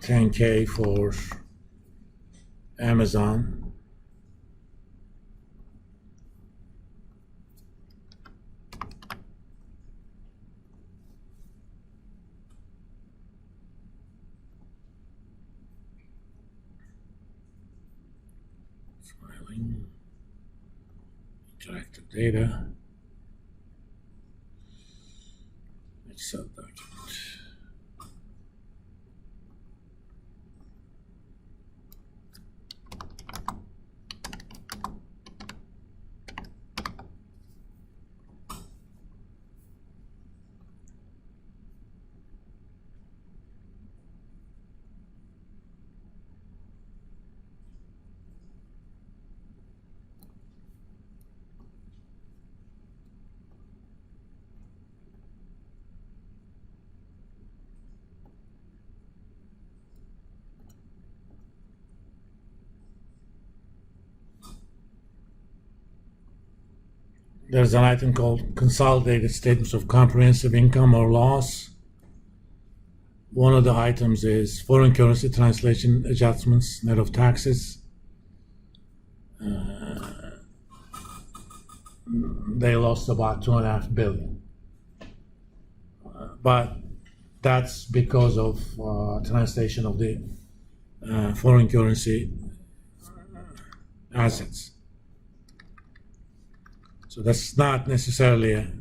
10K for Amazon. Filing, interactive data, Excel document. There's an item called Consolidated Statements of Comprehensive Income or Loss. One of the items is foreign currency translation adjustments, net of taxes. They lost about $2.5 billion. But that's because of translation of the foreign currency assets. So that's not necessarily a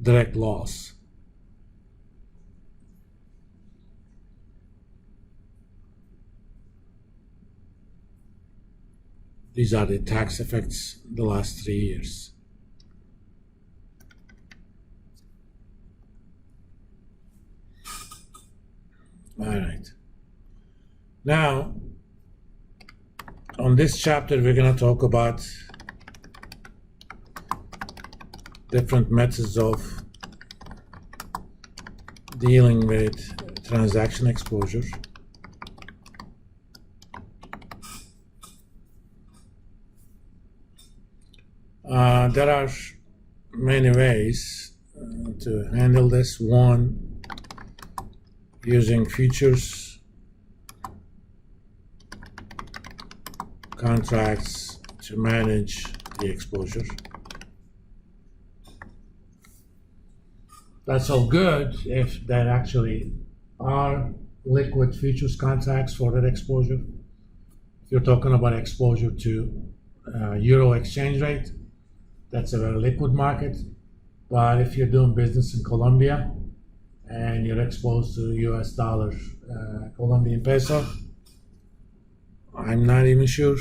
direct loss. These are the tax effects the last 3 years. All right. Now, on this chapter, we're going to talk about different methods of dealing with transaction exposure. There are many ways to handle this. One, using futures contracts to manage the exposure. That's all good if there actually are liquid futures contracts for that exposure. If you're talking about exposure to euro exchange rate, that's a very liquid market. But if you're doing business in Colombia and you're exposed to US dollar, Colombian peso, I'm not even sure.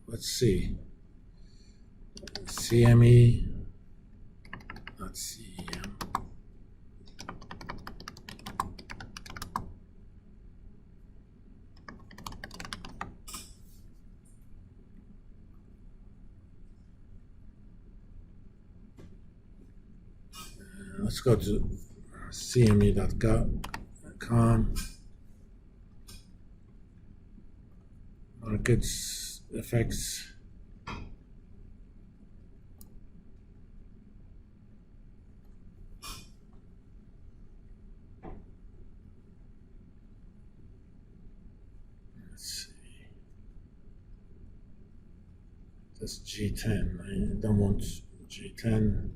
Let's see. CME, not CEM. Let's go to cme.com. Markets effects. Let's see. That's G10. I don't want G10.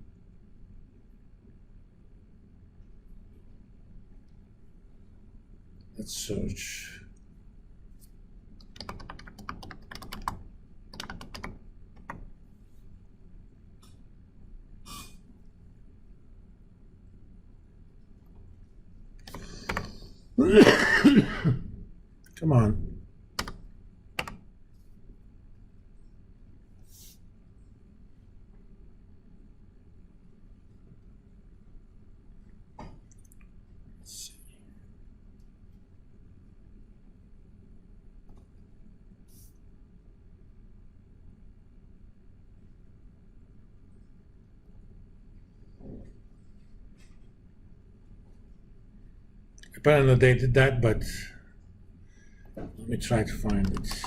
Let's search. Come on. Let's see. Apparently they did that, but let me try to find it.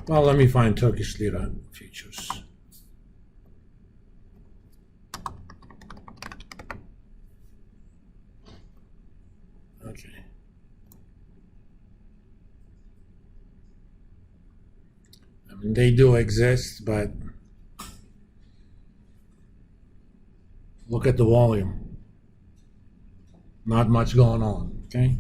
Well, let me find Turkish lira futures. Okay. mean, they do exist, but look at the volume. Not much going on, okay?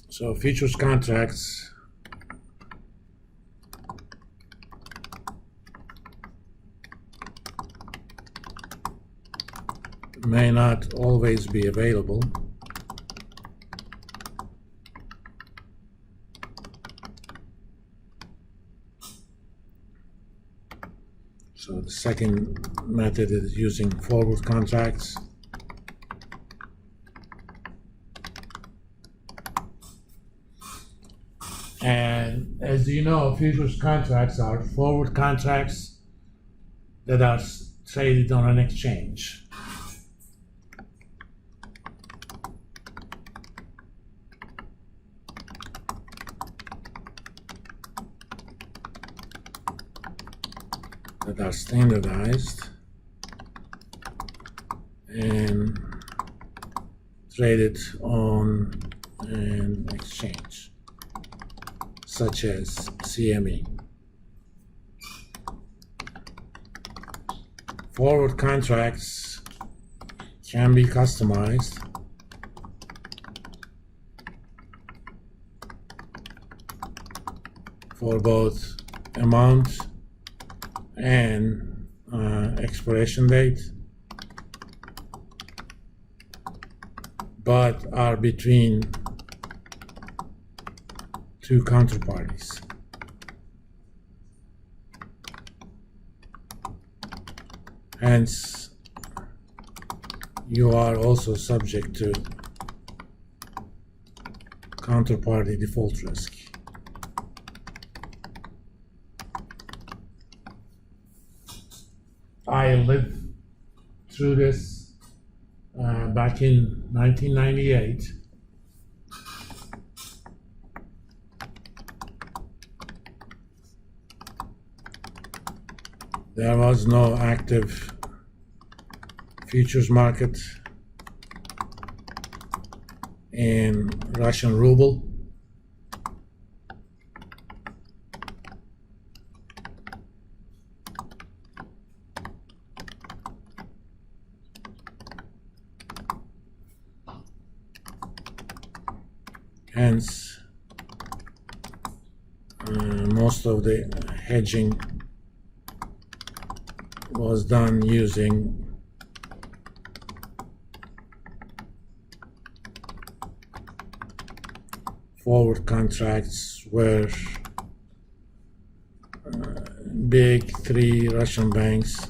So futures contracts may not always be available. So the second method is using forward contracts. And as you know, futures contracts are forward contracts that are traded on an exchange. That are standardized and traded on an exchange, such as CME. Forward contracts can be customized for both amount and expiration date, but are between two counterparties. Hence, you are also subject to counterparty default risk. I lived through this back in 1998. There was no active futures market in Russian ruble. Hence, most of the hedging was done using forward contracts where big three Russian banks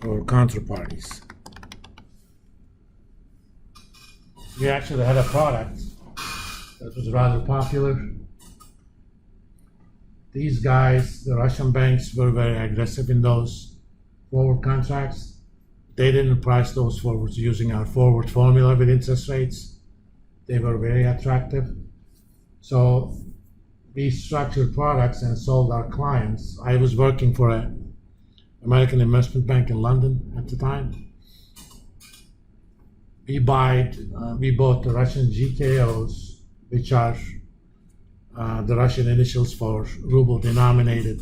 or counterparties. We actually had a product that was rather popular. These guys, the Russian banks, were very aggressive in those forward contracts. They didn't price those forwards using our forward formula with interest rates. They were very attractive. So we structured products and sold our clients. I was working for an American investment bank in London at the time. We bought the Russian GKOs, which are the Russian initials for ruble-denominated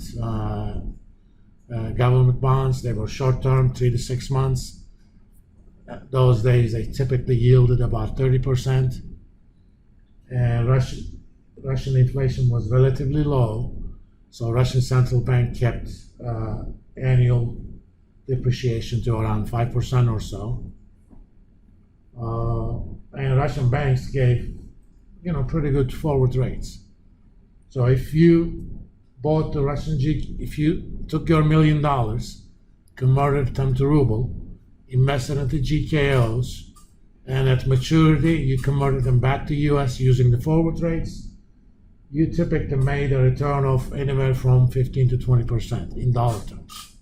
government bonds. They were short-term, 3 to 6 months. Those days, they typically yielded about 30%. And Russian inflation was relatively low, so Russian central bank kept annual depreciation to around 5% or so. And Russian banks gave, pretty good forward rates. So if you bought the if you took your $1 million, converted them to ruble, invested into GKOs, and at maturity you converted them back to US using the forward rates, you typically made a return of anywhere from 15 to 20% in dollar terms.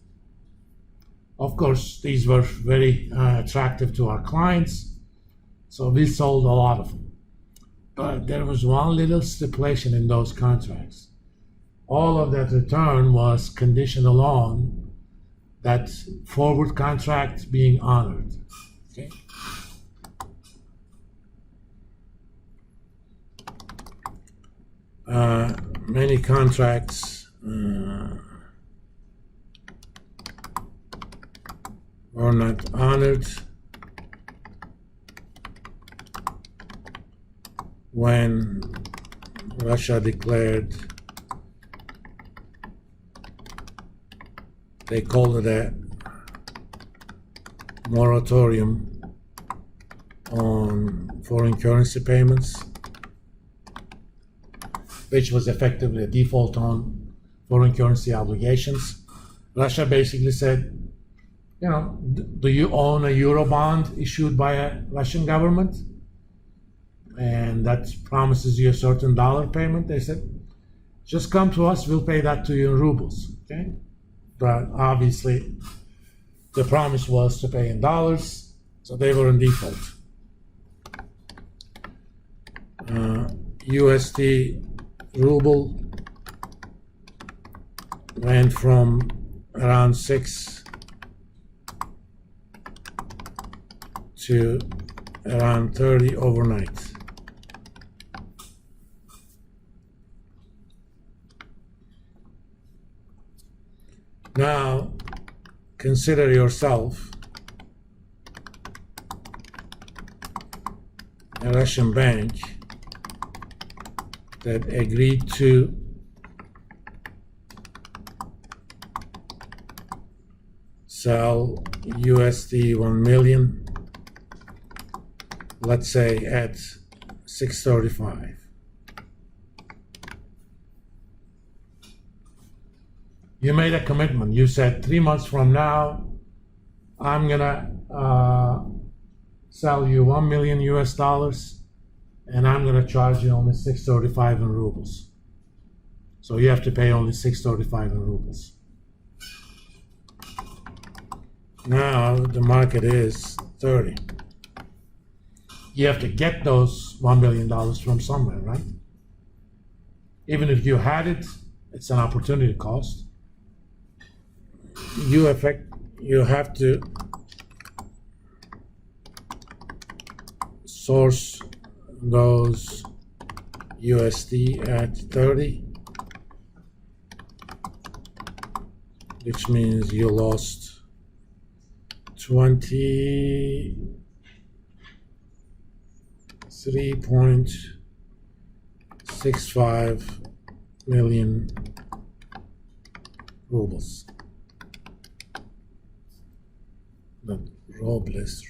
Of course, these were very attractive to our clients, so we sold a lot of them. But there was one little stipulation in those contracts. All of that return was conditional on that forward contract being honored. Okay? Many contracts were not honored when Russia declared, they called it a moratorium on foreign currency payments, which was effectively a default on foreign currency obligations. Russia basically said, you know, do you own a euro bond issued by a Russian government? And that promises you a certain dollar payment. They said, just come to us, we'll pay that to you in rubles. Okay? But obviously, the promise was to pay in dollars, so they were in default. USD ruble went from around 6 to around 30 overnight. Now, consider yourself a Russian bank that agreed to sell USD 1 million, let's say at 635. You made a commitment. You said 3 months from now, I'm gonna sell you 1 million US dollars, and I'm gonna charge you only 635 in rubles. So you have to pay only 635 in rubles. Now the market is 30. You have to get those $1 million from somewhere, right? Even if you had it, it's an opportunity cost. You have to source those USD at 30, which means you lost 23.65 million rubles. Not rubles.